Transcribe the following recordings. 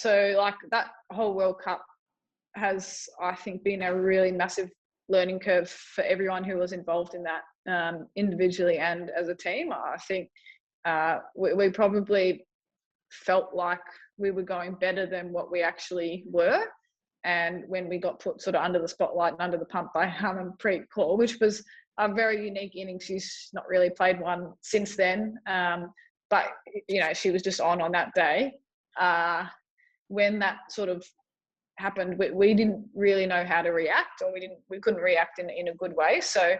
So like that whole World Cup has, I think, been a really massive learning curve for everyone who was involved in that, individually and as a team. I think we probably felt like we were going better than what we actually were. And when we got put sort of under the spotlight and under the pump by Harmanpreet Kaur, which was a very unique innings. She's not really played one since then. But, you know, she was just on that day. When that sort of happened, we didn't really know how to react, or we couldn't react in a good way. So,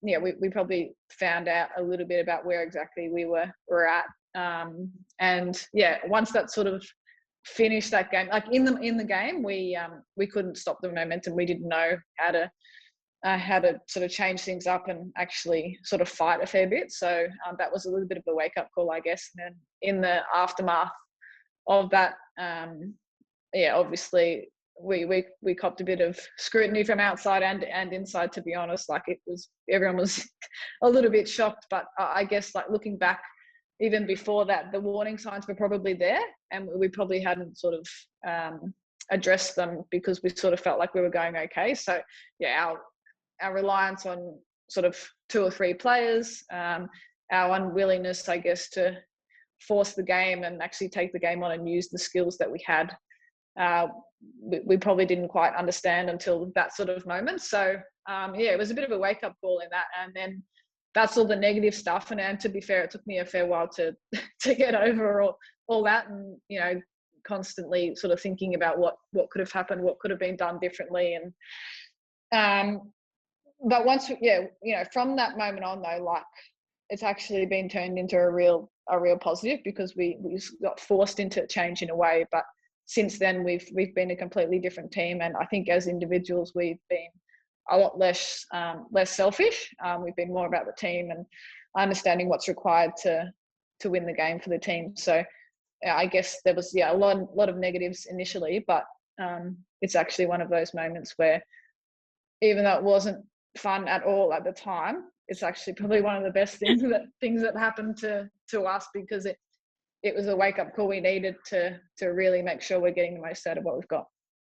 we probably found out a little bit about where exactly we were at. And once that sort of finished that game, like in the game, we couldn't stop the momentum. We didn't know how to sort of change things up and actually sort of fight a fair bit. So that was a little bit of a wake up call, I guess. And then in the aftermath of that, obviously we copped a bit of scrutiny from outside and inside, to be honest. Like everyone was a little bit shocked, but I guess like looking back, even before that, the warning signs were probably there, and we probably hadn't sort of addressed them because we sort of felt like we were going okay. So our reliance on sort of 2 or 3 players, our unwillingness, I guess, to force the game and actually take the game on and use the skills that we had, we probably didn't quite understand until that sort of moment. So it was a bit of a wake up call in that. And then that's all the negative stuff. And to be fair, it took me a fair while to get over all that, and, you know, constantly sort of thinking about what could have happened, what could have been done differently. And but once, from that moment on though, like it's actually been turned into a real positive, because we got forced into change in a way. But since then we've been a completely different team, and I think as individuals we've been a lot less selfish. We've been more about the team and understanding what's required to win the game for the team. So I guess there was a lot of negatives initially, but it's actually one of those moments where, even though it wasn't fun at all at the time, it's actually probably one of the best things that happened to us, because it was a wake up call we needed to really make sure we're getting the most out of what we've got.